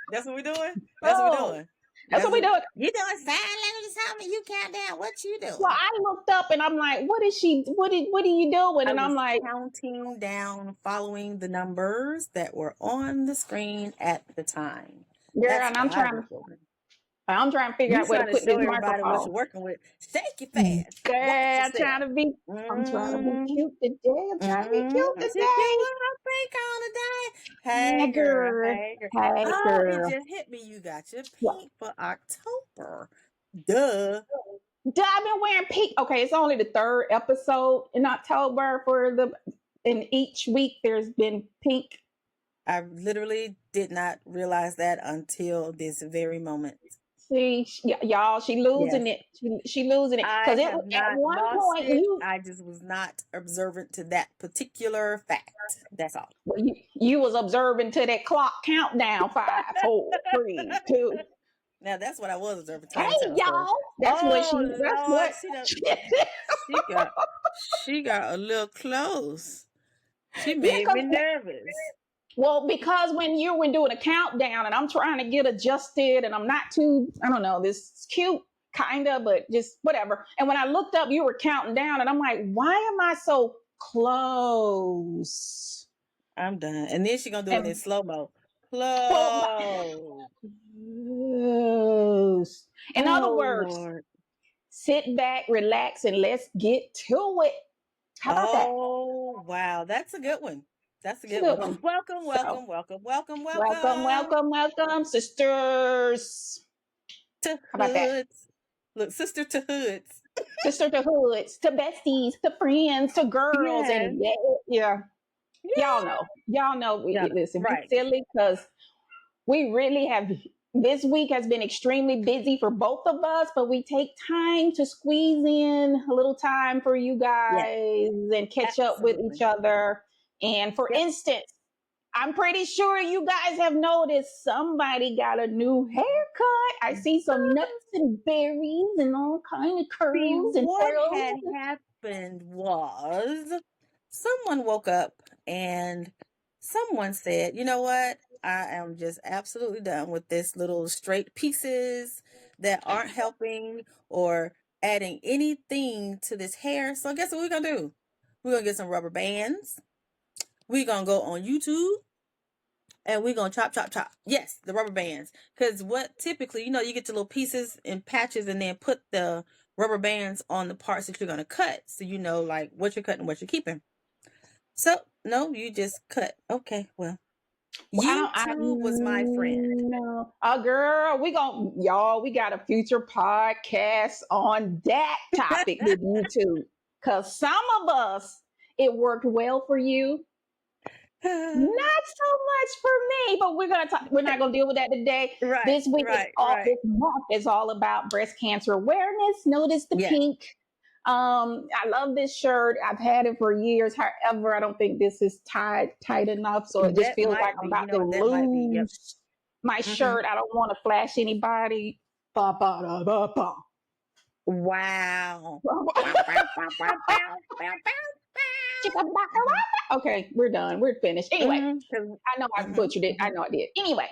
That's what we're doing. That's what we're Oh, doing. that's what we do. You doing sign language or something? You count down. What you Well, doing? I looked up and I'm like, what is she? What are you doing? I And I'm was like, counting down, following the numbers that were on the screen at the time. girl, That's and what I was doing. I'm trying to figure You out where to trying to put show this everybody what you're microphone. working with. Shake it fast. Watch Girl, yourself. I'm trying to be cute today. I'm trying to be cute She came today. on her freak on today. Hey Yeah, girl, girl. hey girl. Hey, Oh, it girl. just hit me. You got your Yeah. pink for October. Duh. I've been wearing pink. Okay, it's only the third episode in October and each week there's been pink. I literally did not realize that until this very moment. See, y'all, she losing Yes. it. She losing it I because it have at not one lost point it. I just was not observant to that particular fact. That's all. you was observing to that clock countdown 5, 4, 3, 2. Now that's what I was observing. Hey, Time to tell a story. y'all. Oh That's Lord, what. she got a little close. She Yeah, made me nervous. well, because when you were doing a countdown and I'm trying to get adjusted and I'm not too, I don't know, this cute kind of, but just whatever. And when I looked up, you were counting down and I'm like, why am I so close? I'm done. And then she gonna do it in And slow mo. well, Close. close. In other Oh words, Lord. sit back, relax, and let's get to it. How about that? Oh wow, that's a good one. That's a It's a good good one. one. Welcome, So, welcome, welcome, welcome, welcome, welcome welcome, welcome, sisters. to How about that? hoods. Look, sister to hoods. Sister to hoods, to besties, to friends, to girls, Yes. and yeah, y'all Yeah. know, y'all know. Yeah. Listen, we Right. silly because we really have. This week has been extremely busy for both of us, but we take time to squeeze in a little time for you Yes. guys and catch up with each Absolutely. other. And for Yep. instance, I'm pretty sure you guys have noticed somebody got a new haircut. I see some nuts and berries and all kind of See, curls and what curls. had happened was someone woke up and someone said, you know what? I am just absolutely done with this little straight pieces that aren't helping or adding anything to this hair. So guess what we're gonna do? We're gonna get some rubber bands. We're gonna go on YouTube and we're gonna chop, chop, chop. Yes, the rubber bands. Because what typically, you get the little pieces and patches and then put the rubber bands on the parts that you're gonna cut. So you know like what you're cutting, what you're keeping. So no, you just cut. Okay, well. Well, I YouTube was my friend. no, girl, y'all, we got a future podcast on that topic with YouTube. Cause some of us, it worked well for you. Not so much for me, but we're gonna talk. We're not gonna deal with that today. Right, right, right. This month is all about breast cancer awareness. Notice the Yes. pink. I love this shirt. I've had it for years. However, I don't think this is tight enough, so it just That feels like might I'm be. You about know to what? That might be. Yep. lose my Hmm. shirt. I don't want to flash anybody. Ba, ba, da, ba, ba. Wow. Bow, bow, bow, bow, bow, bow, bow. Okay, we're done. We're finished. Anyway, I know I butchered it. I know I did. Anyway,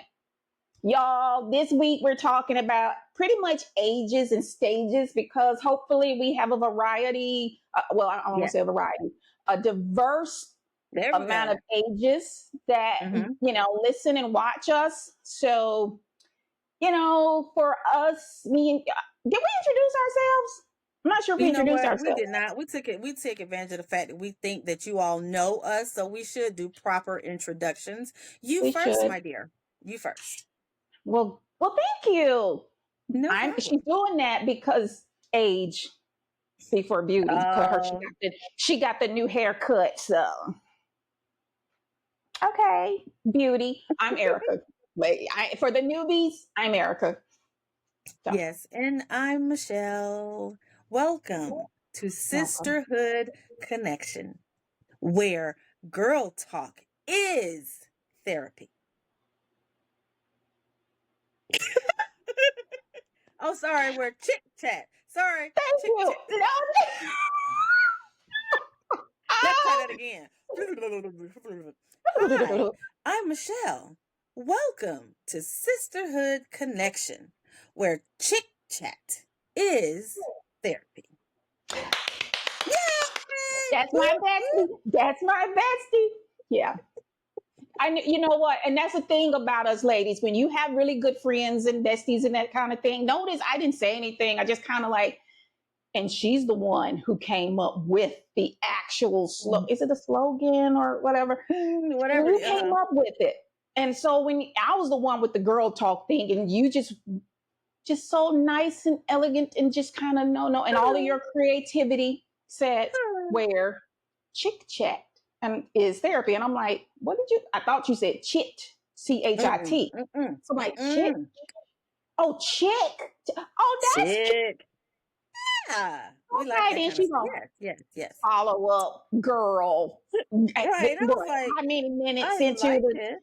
y'all, this week we're talking about pretty much ages and stages because hopefully we have a variety. Well, I don't want to Yes. say a variety, a diverse There we amount of go. ages that, Hmm. listen and watch us. So, for us, did we introduce ourselves? I'm not sure if we You know introduced what? We ourselves. did not. We take advantage of the fact that we think that you all know us, so we should do proper introductions. You We first, should. my dear. You first. Well, thank you. No She's problem. doing that because age before beauty. Oh, She got the new haircut. So okay, beauty. I'm Erica. But for the newbies, I'm Erica. So yes. And I'm Michelle. Welcome to welcome. Sisterhood Connection, where girl talk is therapy. Oh, sorry, we're chit chat. Sorry, Thank chit you. chat. No. Let's try Ah! that again. Hi, I'm Michelle. Welcome to Sisterhood Connection, where chick chat is therapy. That's my bestie. That's my bestie. Yeah. You know what? And that's the thing about us ladies. When you have really good friends and besties and that kind of thing, notice I didn't say anything. I just kind of like, and she's the one who came up with the actual is it a slogan or whatever? Whatever. You came up with it. And so when I was the one with the girl talk thing, and you just so nice and elegant and just kind of no, and all of your creativity said where chick chat and is therapy. And I'm like, what did you? I thought you said chit, chit. So I'm like, chick. Oh, chick. Oh, that's chick. Chick. Yeah. We like Okay, that then kind of she stuff. gonna Yes. follow up, girl. Right. I was like, How many minutes I into like the? it.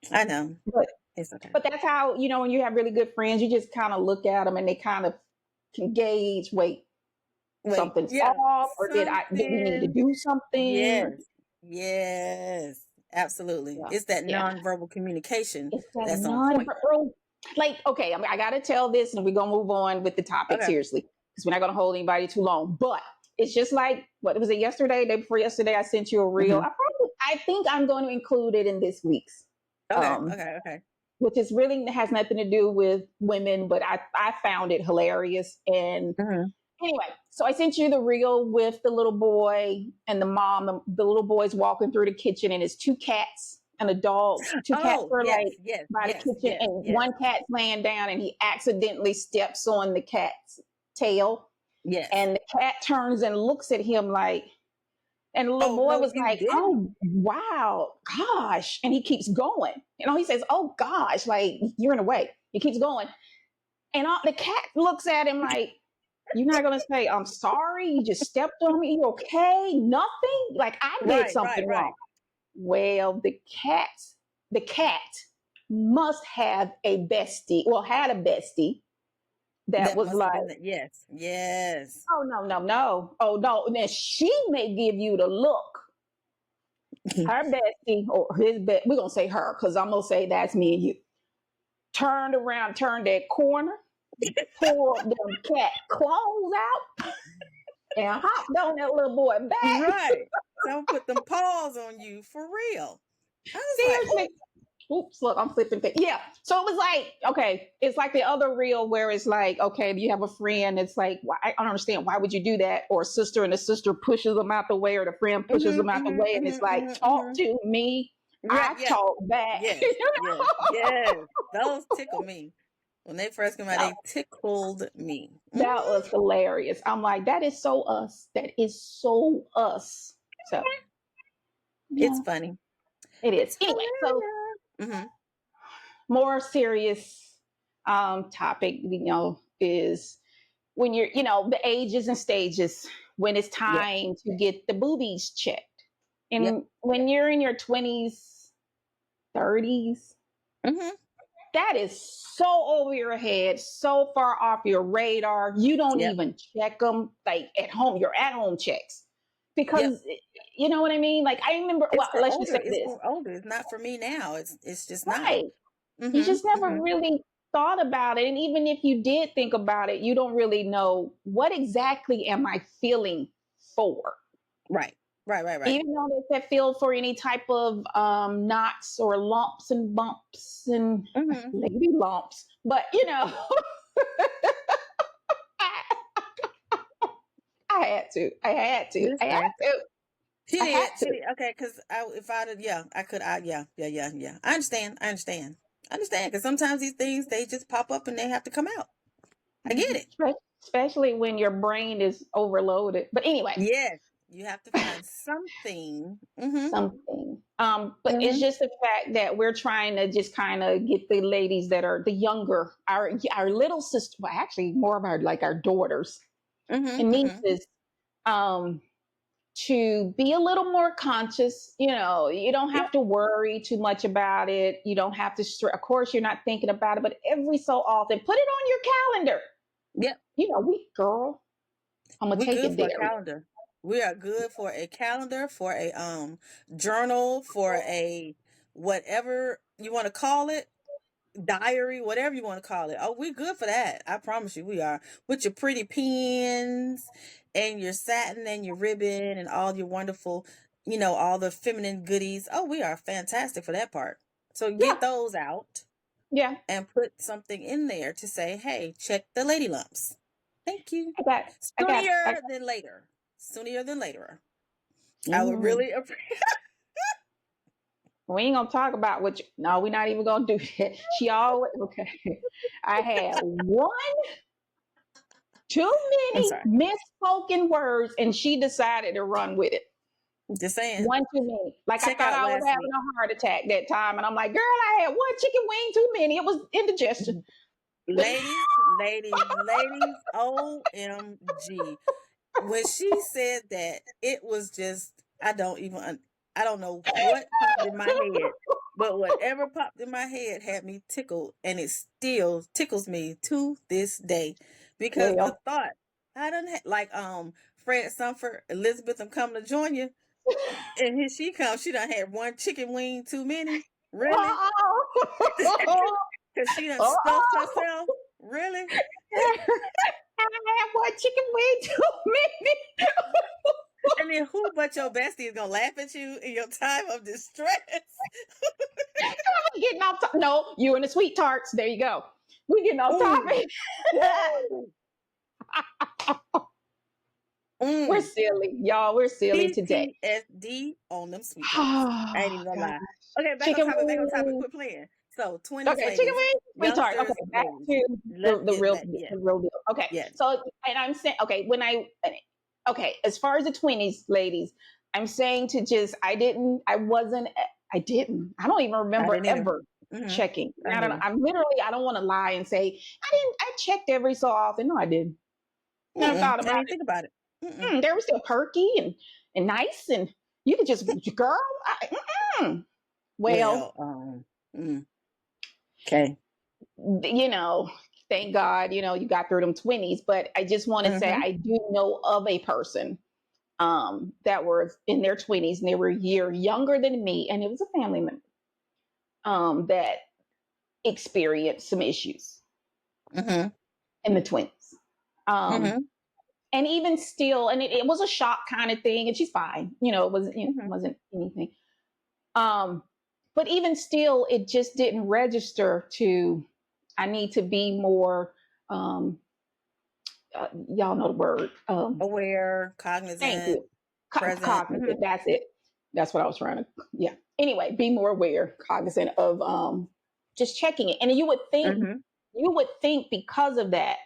I know. But It's okay. but that's how when you have really good friends, you just kind of look at them and they kind of can gauge. Wait, something's yeah. off, or did we need to do something? Yes. Absolutely. Yeah, It's that yeah. nonverbal communication It's that that's on point. non-verbal. Like, okay, I gotta tell this, and we're gonna move on with the topic Okay. seriously because we're not gonna hold anybody too long. But it's just like what was it yesterday, day before yesterday? I sent you a reel. I think I'm going to include it in this week's. Okay. Which is really has nothing to do with women, but I found it hilarious. And anyway, so I sent you the reel with the little boy and the mom. The little boy's walking through the kitchen, and it's two cats and a dog. Two cats are like by the kitchen, and one cat's laying down, and he accidentally steps on the cat's tail. Yes. And the cat turns and looks at him like, and the little boy was like, didn't. "Oh, wow, gosh." And he keeps going. He says, "Oh, gosh, like you're in the way." He keeps going. And the cat looks at him like, "You're not going to say, I'm sorry. You just stepped on me. You okay? Nothing? Like I did something wrong." Well, the cat must have a bestie, well, had a bestie that was like, yes. "Oh, no. Oh, no." And then she may give you the look. Her bestie or his bestie, we're going to say her because I'm going to say that's me and you. Turned around, turned that corner, pulled them cat claws out, and hopped on that little boy back. Right. So put them paws on you for real. I was Seriously. like, oops, look, I'm flipping things. Yeah. So it was like, okay, it's like the other reel where it's like, okay, you have a friend, it's like, I don't understand. Why would you do that? Or a sister and the sister pushes them out the way, or the friend pushes them out the way. And it's like, talk to me. I talk back. Yes. Those tickle me. When they first came out, they tickled me. That was hilarious. I'm like, that is so us. That is so us. So it's funny. It is. Anyway, so more serious topic, is when you're, the ages and stages when it's time to get the boobies checked. And when you're in your 20s, 30s, that is so over your head, so far off your radar. You don't even check them like at home, your at-home checks. Because you know what I mean? Like I remember, let's just say this. It's for older. It's not for me now. It's just right. Not. You just never really thought about it. And even if you did think about it, you don't really know what exactly am I feeling for. Right. Even though they said feel for any type of knots or lumps and bumps and lady lumps. But I had to. She did. Okay, because if I'd I could. Yeah. I understand. Because sometimes these things they just pop up and they have to come out. I get it. Especially when your brain is overloaded. But anyway. Yes, you have to find something. Something. But it's just the fact that we're trying to just kind of get the ladies that are the younger, our little sister, well, actually more of our daughters and nieces, to be a little more conscious. You don't have to worry too much about it. You don't have to of course you're not thinking about it, but every so often put it on your calendar. Yep. I'm gonna take it there. Calendar. We are good for a calendar, for a journal, for whatever you want to call it, diary, whatever you want to call it. Oh, we're good for that. I promise you we are. With your pretty pins and your satin and your ribbon and all your wonderful, all the feminine goodies. Oh, we are fantastic for that part. So Yeah. get those out Yeah. and put something in there to say, hey, check the lady lumps. Thank you. I got, I Sooner got. than later. Sooner than later. I would Mm. really appreciate. We ain't gonna talk about what. No, we're not even gonna do that. She always okay. I had one too I'm many sorry. misspoken words, and she decided to run with it. Just saying. One too many. Like I Check thought out I was last having week. a heart attack that time, and I'm like, girl, I had one chicken wing too many. It was indigestion. Ladies, ladies, ladies, OMG. When she said that, it was just, I don't know what popped in my head, but whatever popped in my head had me tickled, and it still tickles me to this day because the Well, thought, I don't like, Fred Sanford, Elizabeth, I'm coming to join you. And here she comes. She done had one chicken wing too many. Really? uh-oh. Because she done stuffed Uh-oh. herself. Really? I had one chicken wing too many. And then who but your bestie is gonna laugh at you in your time of distress? I'm getting off. No, you and the sweet tarts. There you go. We getting off Ooh, topic. ooh, We're mm. silly, y'all. We're silly today. PTSD on them sweet tarts. I ain't Oh even gonna God, lie. Okay, back on chicken topic. Back on topic. wing. Quit playing. So, 20s Okay, chicken ladies, wing, sweet tart. Okay, youngsters, back ladies. to Let's get back. Yeah, the real deal. Okay, yeah. so and I'm saying, okay, okay, as far as the 20s, ladies, I'm saying to just, I didn't, I don't even I remember didn't either. ever Mm-hmm. checking. I I hear don't, you. I'm literally, I don't want to lie and say I checked every so often. No, I didn't. Never Mm-mm. thought I about didn't it. think about it. Mm-mm. They were still perky and nice, and you could just, girl, mm-mm. Well, Well, mm, okay. you know, thank God, you got through them 20s. But I just want to say, Mm-hmm. I do know of a person that were in their 20s, and they were a year younger than me, and it was a family member that experienced some issues Mm-hmm. in the 20s. Um, Mm-hmm. and even still, and it was a shock kind of thing, and she's fine. Mm-hmm. Wasn't anything. Um, but even still, it just didn't register to, I need to be more, um, y'all know the word. Aware, Thank cognizant, you. present. Mm-hmm. Cognizant. That's it. That's what I was trying to. Yeah. Anyway, be more aware, cognizant of just checking it. And Mm-hmm. you would think because of that,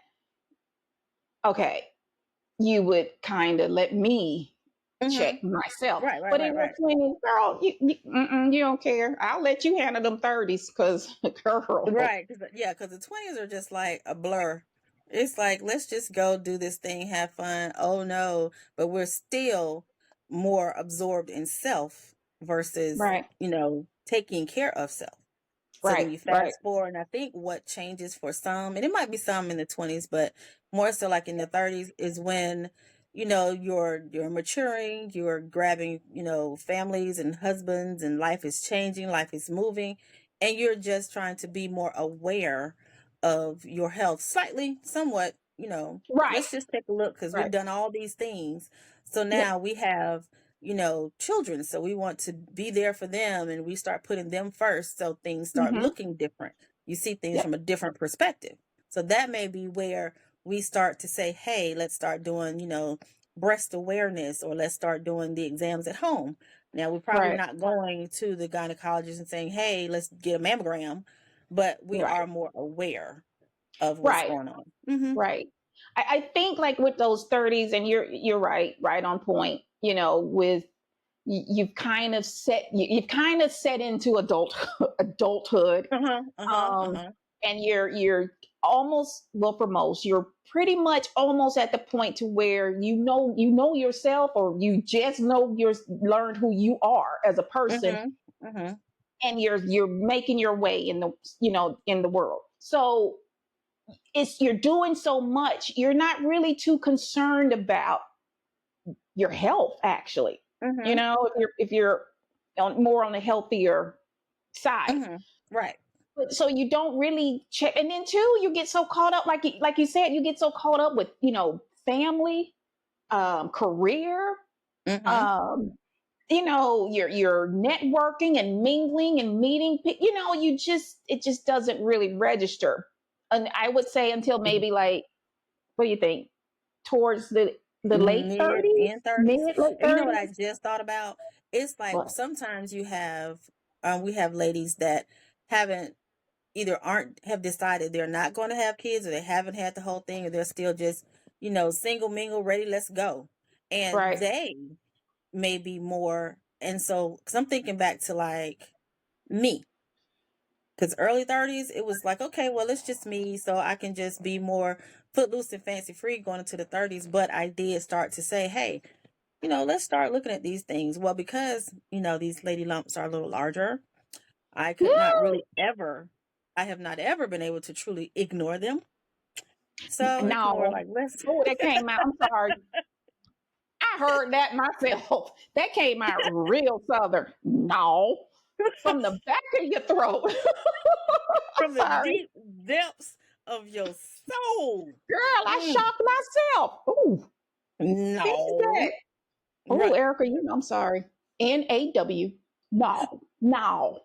okay, you would kind of let me Mm-hmm. check myself. Right, right, But in right, your right. 20s, girl, you don't care. I'll let you handle them 30s because, girl. Right. Yeah, because the 20s are just like a blur. It's like, let's just go do this thing, have fun. Oh no. But we're still more absorbed in self versus, Right, taking care of self. So then right, you right. fast forward, and I think what changes for some, and it might be some in the 20s, but more so like in the 30s, is when you're maturing, you're grabbing families and husbands, and life is changing, life is moving, and you're just trying to be more aware of your health, slightly, somewhat. Right, Let's just take a look because we've right. done all these things. So Yep. now we have children. So we want to be there for them, and we start putting them first. So things start Mm-hmm. looking different. You see things Yep. from a different perspective. So that may be where we start to say, hey, let's start doing, breast awareness, or let's start doing the exams at home. Now, we're probably Right, not going to the gynecologist and saying, hey, let's get a mammogram, but we right, are more aware of what's right. going on. Mm-hmm. Right. I think like with those 30s, and you're right on point. With you've kind of set into adulthood, Uh-huh. Uh-huh. um, Uh-huh. and you're almost, well, for most, you're pretty much almost at the point to where you know yourself, or you just know you're learned who you are as a person, Mm-hmm. Mm-hmm. and you're making your way in the world. So you're doing so much, you're not really too concerned about your health, actually. Mm-hmm. If you're more on the healthier side. Right. But so you don't really check, and then too, you get so caught up, like you said, you get so caught up with family, career, Mhm. um, you're networking and mingling and meeting. You just it just doesn't really register, and I would say until maybe like, what do you think? Towards the late Mid thirties, and 30s. mid late And you know what I 30s. just thought about? It's like What? sometimes you have we have ladies that haven't either aren't have decided they're not going to have kids, or they haven't had the whole thing, or they're still just, single mingle ready, let's go. And Right. they may be more, and so cuz I'm thinking back to like me, cuz early 30s it was like, okay, well, it's just me, so I can just be more footloose and fancy free going into the 30s, but I did start to say, hey, let's start looking at these things. Well, because, these lady lumps are a little larger, I could not Woo! really ever, I have not ever been able to truly ignore them. So it's more No. like, let's, Oh, that came out. I'm sorry. I heard that myself. That came out real southern. No. From the back of your throat. from I'm the sorry. deep depths of your soul. Girl, I Mm, shocked myself. Ooh, this is no. that. Oh, Right. Erica, I'm sorry. NAW. No. No.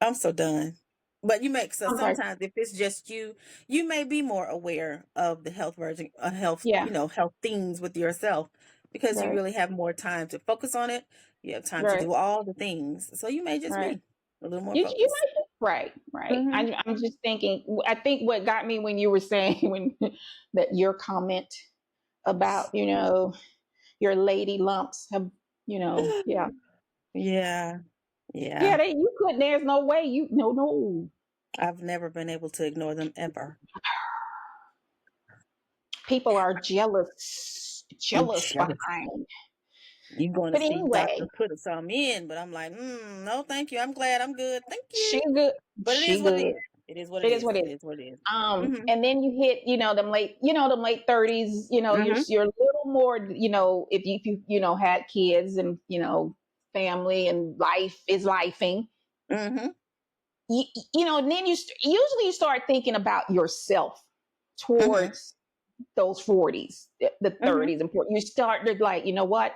I'm so done. But you make so Okay. sometimes if it's just you, you may be more aware of the health version, health, Yeah. health things with yourself, because you Right. really have more time to focus on it. You have time to Right. do all the things. So you may just Right. be a little more You focused. might be right. Right. Mm-hmm. I'm just thinking. I think what got me when you were saying when that your comment about your lady lumps have yeah. Yeah. Yeah. Yeah, you couldn't. There's no way you. No, no. I've never been able to ignore them ever. People are jealous, I'm jealous jealous. behind. You going to But see doctor anyway, put some in, but I'm like, no, thank you. I'm glad I'm good. Thank she you. good. But it is She what it good. is. It is what it It is is. what it It is. is what it is. Mm-hmm. And then you hit, them late 30s. Mm-hmm. You're a little more, if you had kids and family and life is lifing. Mm-hmm. And then usually you start thinking about yourself Mm-hmm. towards those 40s, the Mm-hmm. 30s and 40s. You start to like, you know what?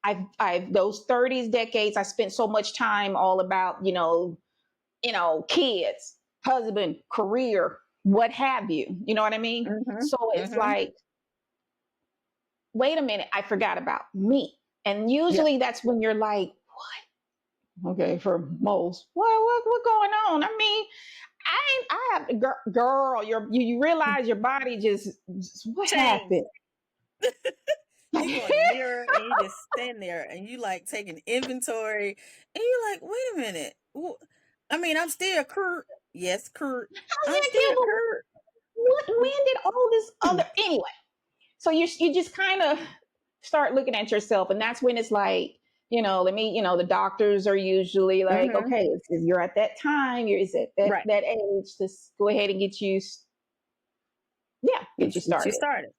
I've those 30s decades. I spent so much time all about, kids, husband, career, what have you. You know what I mean? Mm-hmm. So it's Mm-hmm. like, wait a minute, I forgot about me. And Yep. usually that's when you're like, okay, for most, what going on? I mean, I have girl, you realize your body just what Change. happened? You go in the mirror and you just stand there and you like taking inventory, and you're like, wait a minute. I mean, I'm still Kurt. Yes, Kurt. I I'm was still like, yeah, Kurt. when did all this other anyway? So you just kind of start looking at yourself, and that's when it's like, the doctors are usually like, Mm-hmm. okay, you're at that time, is at that Right. that age, just go ahead and get you Get you started. started.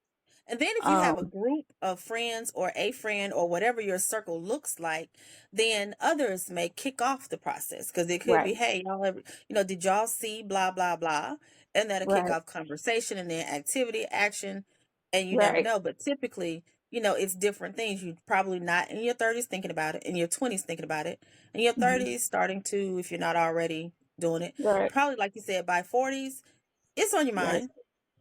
And then if you have a Um, group of friends or a friend or whatever your circle looks like, then others may kick off the process, because it could right, be, hey, y'all ever, did y'all see blah, blah, blah? And that'll kick right, off conversation and then activity, action, and you never right, know. But typically, it's different things. You probably not in your 30s thinking about it, in your 20s thinking about it, in your mhm, 30s starting to, if you're not already doing it, right, probably like you said, by 40s, it's on your right, mind.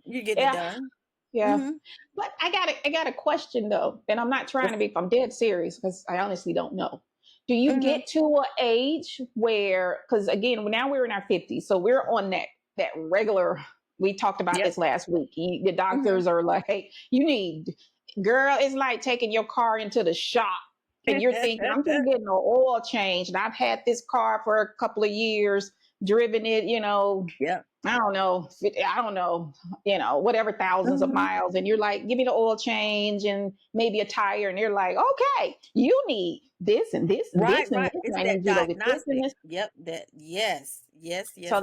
You're getting it yeah, done. yeah. Mm-hmm. But I got a question though, and I'm not trying to be. If I'm dead serious, because I honestly don't know. Do you Mm-hmm. get to an age where, because again, now we're in our 50s, so we're on that regular. We talked about Yep. this last week. The Mhm. doctors are like, hey, you need, girl, it's like taking your car into the shop, and you're thinking, I'm just getting an oil change, and I've had this car for a couple of years, driven it, Yep. I don't know, I don't know, whatever thousands of Mhm. miles. And you're like, give me the oil change and maybe a tire. And you're like, okay, you need this and this and Right, this and right. this. And It's I that need you to go get this and diagnostic. this. Yep, that yes. Yes, So yes, yes.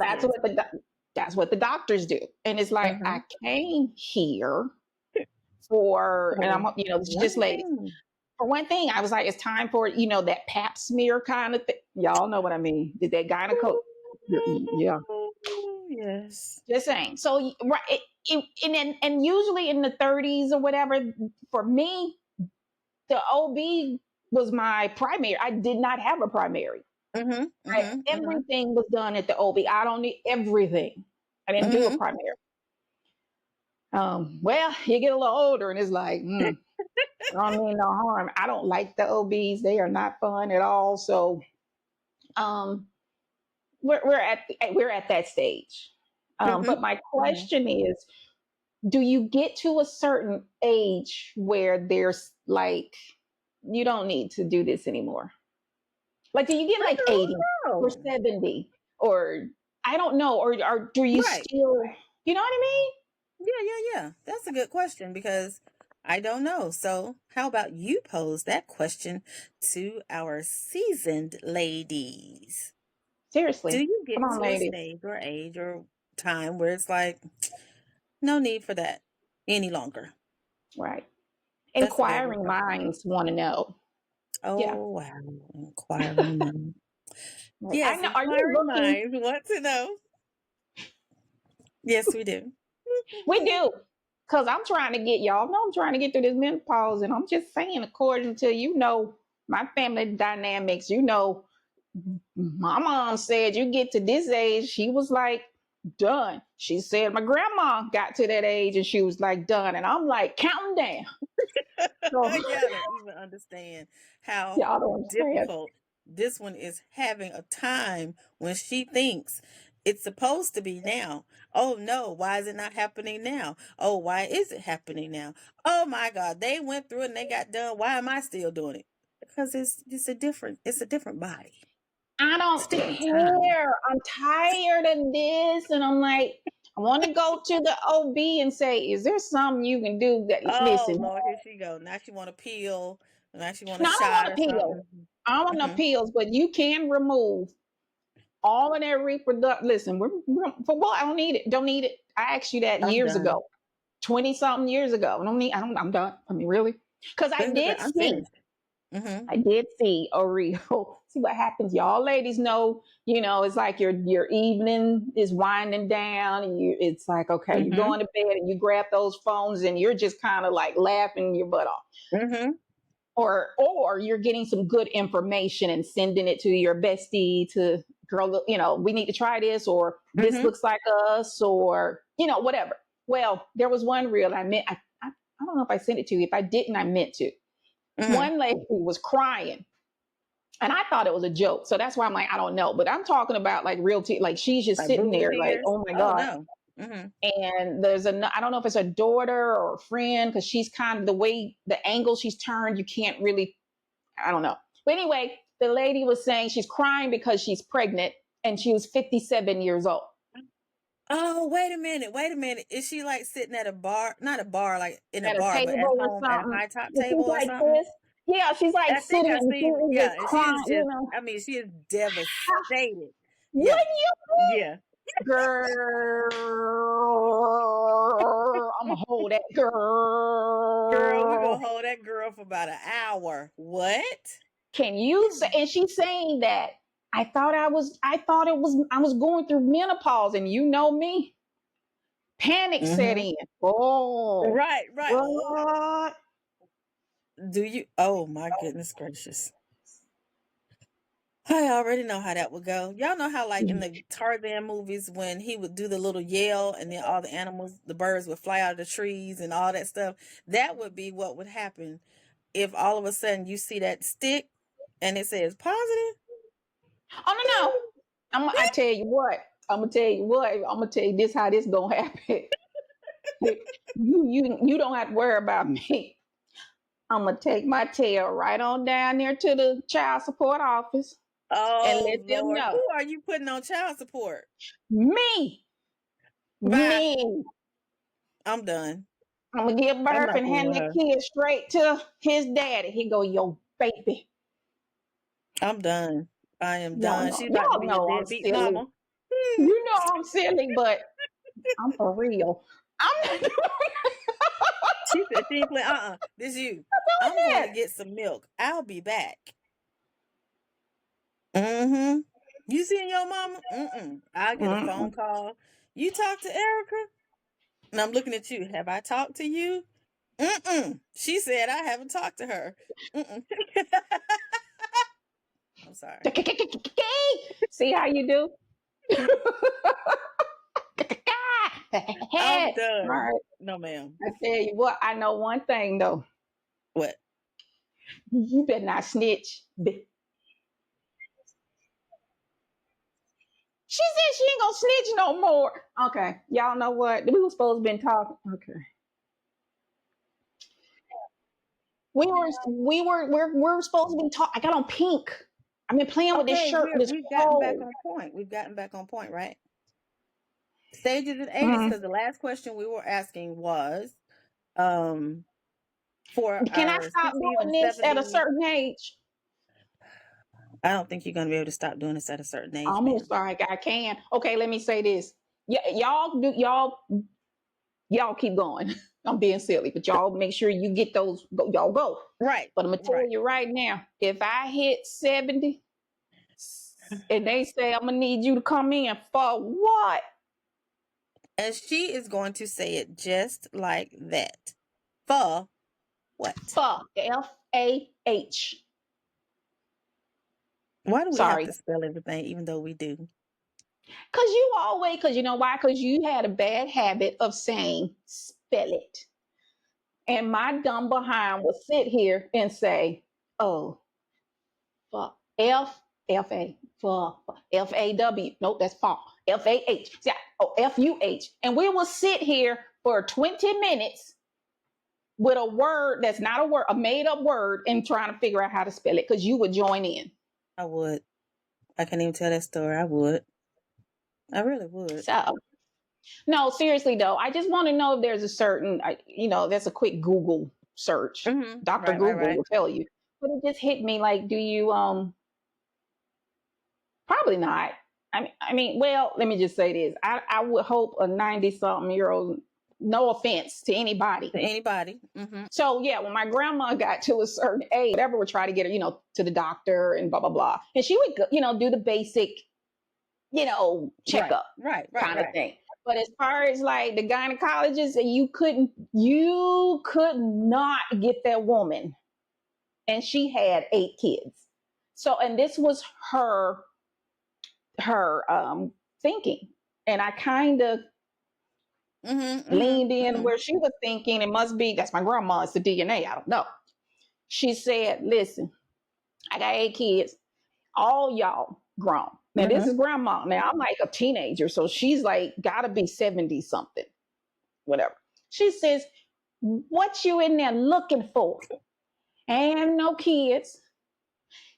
that's what the doctors do. And it's like, I Mhm. came here for, and For this is just one ladies. thing. For one thing, I was like, it's time for, that pap smear kind of thing. Y'all know what I mean. Did that gyneco? Yeah, Ooh, yes. just saying. So right, and usually in the 30s or whatever, for me, the OB was my primary. I did not have a primary. Mhm, Right? mhm, mhm, Everything was done at the OB. I don't need everything. I didn't do a mhm. primary. Well, you get a little older, and it's like, I don't mean no harm. I don't like the OBs. They are not fun at all. So, um, we're at that stage. Mhm, But my mhm. question is, do you get to a certain age where there's like, you don't need to do this anymore? Like, do you get I like don't 80 or know. 70, or I don't know, or do you Right. still, you know what I mean? Yeah, yeah, yeah. That's a good question because I don't know. So, how about you pose that question to our seasoned ladies? Do Seriously. you Come get on, to a ladies. stage or age or time where it's like, no need for that any longer? Right. That's a very good Inquiring question. minds want to know. Yeah. Oh, wow. Inquiring minds. Like, I Yes, know. Are you inquiring looking? minds want to know. Yes, we do. We do. Because I'm trying to get, y'all know I'm trying to get through this menopause. And I'm just saying, according to, my family dynamics, my mom said you get to this age, she was like, done. She said my grandma got to that age and she was like, done. And I'm like, counting down. So Y'all don't even understand how y'all don't understand. difficult this one is having a time when she thinks it's supposed to be now. Oh no, why is it not happening now? Oh, why is it happening now? Oh my God, they went through it and they got done. Why am I still doing it? Because it's a different body. I It's a don't different time. care. I'm tired of this. And I'm like, I want to go to the OB and say, is there something you can do that, Oh listen, Lord, here she go. Now she want a peel. Now she want a no, I don't shot want or appeal. something. I don't want no Hmm. pills, but you can remove all of that reproductive. Listen, for what? I don't need it. Don't need it. I asked you that I'm years done. ago, 20 something years ago. I'm done. I mean, really? Because I'm finished. Hmm. I did see a reel. See what happens. Y'all ladies know, it's like your evening is winding down and it's like, okay, you're Hmm. going to bed and you grab those phones and you're just kind of like laughing your butt off. Hmm. Or you're getting some good information and sending it to your bestie to, girl, we need to try this, or this Hmm. looks like us, or whatever. Well, there was one reel I don't know if I sent it to you. If I didn't, I meant to. Hmm. One lady was crying, and I thought it was a joke. So that's why I'm like, I don't know. But I'm talking about like real like she's just Like sitting booby there like, tears? oh my Oh God. no. Mhm. And I don't know if it's a daughter or a friend, because she's kind of the way, the angle she's turned, you can't really, I don't know. But anyway, the lady was saying she's crying because she's pregnant and she was 57 years old. Oh, wait a minute. Wait a minute. Is she like sitting at a bar? Not a bar, like in a At a bar, but at table or home at a something. high top And she's table or like something? this. Yeah, she's like I think sitting I and seen. she's Yeah, just and she is crying, just. I mean, she is devastated. Wouldn't Yeah. you Yeah. girl? I'm gonna hold that Girl, we gonna girl. hold that girl for about an hour. What? Can you say? And she's saying that I was going through menopause, and you know me, panic set Mm-hmm. in. Oh, Right. Right. Oh, what? do you? Oh my goodness gracious. I already know how that would go. Y'all know how, like in the Tarzan movies, when he would do the little yell and then all the animals, the birds would fly out of the trees and all that stuff. That would be what would happen if all of a sudden you see that stick and it says positive. Oh no, no. I tell you what. I'm gonna tell you what. I'm gonna tell you this how this gonna happen. You don't have to worry about me. I'm gonna take my tail right on down there to the child support office and Oh let them Lord, know. who are you putting on child support? Me, Bye. me. I'm done. I'm gonna give I'm birth not and fooling hand with that her. kid straight to his daddy. He go, yo, baby. I'm done. I am Y'all done. know, She's about to y'all be a know I'm deadbeat silly. mama. You know I'm silly, but I'm for real. I'm not She said she ain't playing. This you. doing I'm going to that. get some milk. I'll be back. Mm-hmm. You seeing your mama? I get a phone Mm-mm. call. You talk to Erica? And I'm looking at you. Have I talked to you? She said I haven't talked to her. Mm-mm. I'm sorry. See how you do? I'm All done. right. No, ma'am. I tell you what, I know one thing though. What? You better not snitch. She said she ain't gonna snitch no more. Okay, y'all know what? We were supposed to been talking. Okay, we were supposed to be talking. I got on pink. I've been playing with this Okay, shirt this we've gotten back whole. on point. We've gotten back on point, right? Stages and ages, Mm. because the last question we were asking was, um, for Can I our stop 60s doing and this at a 70s. certain age? I don't think you're going to be able to stop doing this at a certain age, Almost ma'am. like I can. Okay, let me say this. Y'all do y'all keep going. I'm being silly, but y'all make sure you get those. Y'all go. Right, But I'm gonna tell right. you right now, if I hit 70 and they say I'm gonna need you to come in for what? And she is going to say it just like that. For what? For FAH. Why do we have Sorry. to spell everything, even though we do? Cause you know why? Cause you had a bad habit of saying spell it. And my dumb behind will sit here and say, oh, for F A for FAW. Nope, that's fall. FAH. Oh, FUH. And we will sit here for 20 minutes with a word that's not a word, a made up word, and trying to figure out how to spell it because you would join in. I would. I can't even tell that story. I would. I really would. So, no, seriously though, I just want to know if there's a certain, that's a quick Google search. Dr. Right, right, Google right. will tell you. But it just hit me like, do you, probably not. Well, let me just say this. I would hope a 90 something year old, no offense to anybody. To anybody. So yeah, when my grandma got to a certain age, whatever would try to get her, to the doctor and blah blah blah, and she would, do the basic, Right, checkup right, right, kind of right. thing. But as far as like the gynecologist, you could not get that woman, and she had 8 kids. So, and this was her thinking, and I kind of leaned in where she was thinking. It must be that's my grandma. It's the DNA. I don't know. She said, "Listen, I got 8 kids. All y'all grown. Now this is grandma. Now I'm like a teenager, so she's like gotta be 70 something, whatever." She says, "What you in there looking for? And no kids."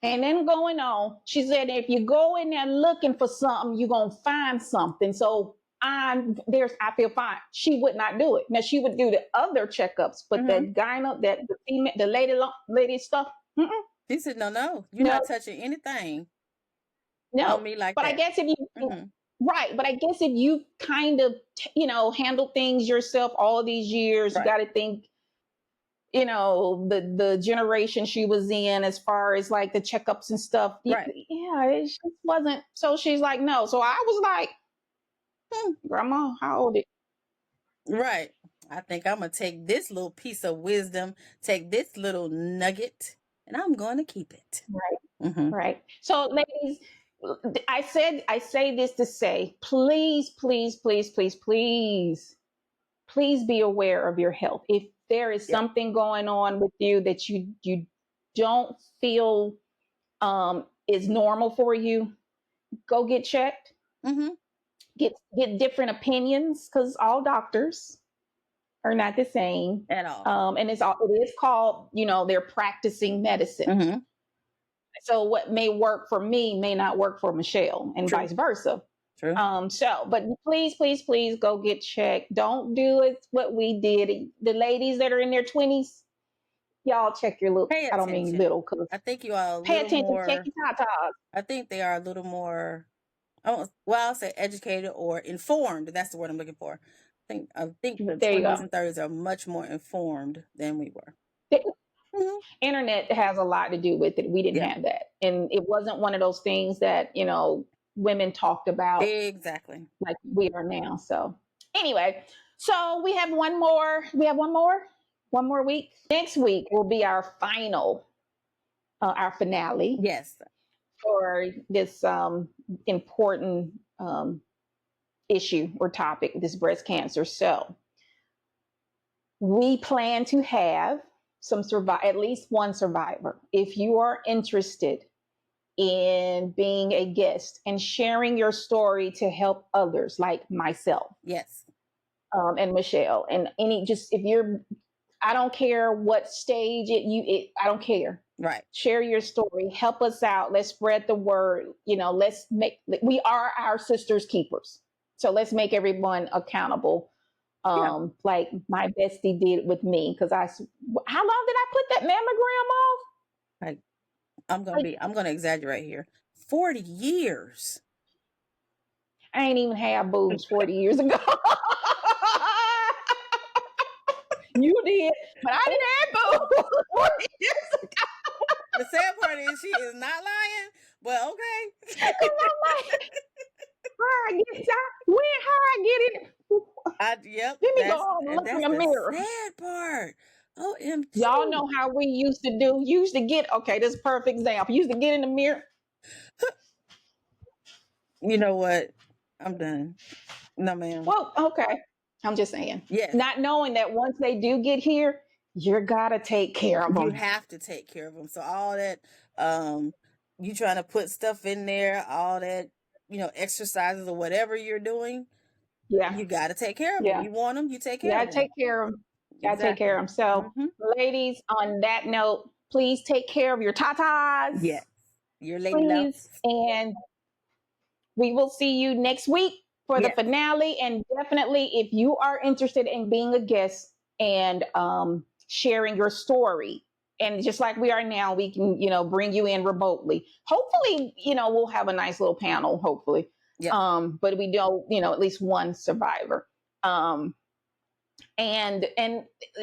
And then going on, she said, if you go in there looking for something, you're gonna find something. So I feel fine. She would not do it. Now she would do the other checkups, but that gyno, that the female, the lady stuff, She said, no, no, you're no, not touching anything on no. me like But I that. guess if you right, but I guess if you kind of handle things yourself all these years, you Right. got to think the generation she was in as far as like the checkups and stuff. Right. Yeah, it just wasn't. So she's like, no. So I was like, grandma, how old is Right. I think I'm going to take this little piece of wisdom, take this little nugget, and I'm going to keep it. right, right. So ladies, I say this to say, please, please, please, please, please, please be aware of your health. If there is Yeah. something going on with you that you don't feel is normal for you, go get checked. Get different opinions because all doctors are not the same. At all. And it is called, they're practicing medicine. So what may work for me may not work for Michelle, and True. vice versa. True. But please, please, please go get checked. Don't do it what we did. The ladies that are in their 20s, y'all check your look. Pay I don't mean attention. little, because I think you are a pay little attention, check more, your tatas. I think they are a little more, I'll say educated or informed. That's the word I'm looking for. I think the There you 20s go. and 30s are much more informed than we were. Mhm. Internet has a lot to do with it. We didn't Yeah, have that. And it wasn't one of those things that, women talked about exactly. like we are now. So anyway, so we have one more. We have one more week. Next week will be our final, our finale Yes. for this important issue or topic, this breast cancer. So we plan to have at least one survivor. If you are interested in being a guest and sharing your story to help others, like myself, Yes. and Michelle, and just if you're, I don't care what stage I don't care. Right. Share your story, help us out. Let's spread the word. We are our sisters keepers. So let's make everyone accountable. Yeah. Like my bestie did with me, because how long did I put that mammogram off? Like, I'm Like, gonna exaggerate here. 40 years. I ain't even had boobs 40 years ago. You did, but I didn't have boobs 40 years ago. The sad part is she is not lying, but okay. Cause I'm like, how I get it? Yep, Let me go home and look in that's the the mirror. sad part. OMG. Y'all know how we used to do. You used to get, okay, this is a perfect example. You used to get in the mirror. You know what? I'm done. No, ma'am. Well, okay. I'm just saying. Yes. Not knowing that once they do get here, you gotta take care of them. You have to take care of them. So all that, you trying to put stuff in there, all that, exercises or whatever you're doing, Yeah. you got to take care of Yeah. them. You want them, you take care Yeah, of them. take care of them. Gotta take care of them. So, Mhm. ladies, on that note, please take care of your tatas. Yes. Your lady Please. loves. And we will see you next week for the Yes. finale. And definitely, if you are interested in being a guest and sharing your story, and just like we are now, we can, bring you in remotely. Hopefully, we'll have a nice little panel, hopefully. Yep. But we know, at least one survivor. And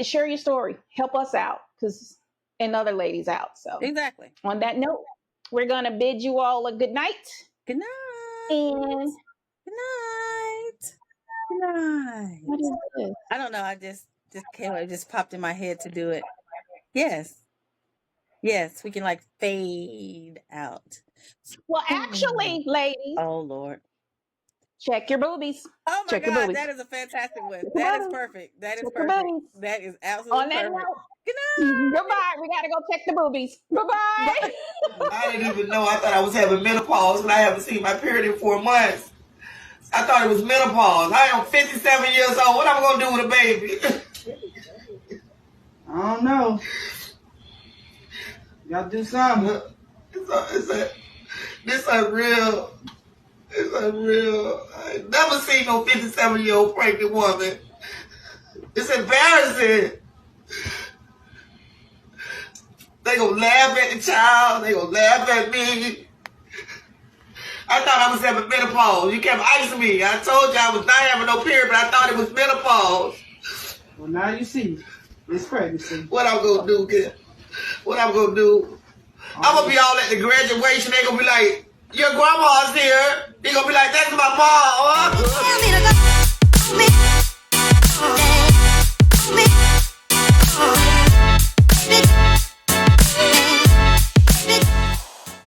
share your story. Help us out, and other ladies out. So Exactly. on that note, we're gonna bid you all a good night. Good night. And Good night. Good night. what is this? I don't know. I just came. It just popped in my head to do it. Yes. Yes. We can like fade out. Well, actually, ladies, Oh Lord. check your boobies. Oh my Check your God, boobies. that is a fantastic one. Check your That is boobies. perfect. That is Check your perfect. boobies. That is On absolutely that perfect. note, Good night. goodbye. We gotta go check the boobies. Bye-bye. I didn't even know. I thought I was having menopause, and I haven't seen my period in 4 months. I thought it was menopause. I am 57 years old. What am I going to do with a baby? I don't know. You gotta do something. This unreal. It's unreal. I ain't never seen no 57-year-old pregnant woman. It's embarrassing. They gonna laugh at the child. They gonna laugh at me. I thought I was having menopause. You kept icing me. I told you I was not having no period, but I thought it was menopause. Well, now you see. It's pregnancy. What I'm gonna do, kid? What I'm gonna do? I'm gonna be all at the graduation. They gonna be like, your grandma's here. They gonna be like, that's my mom.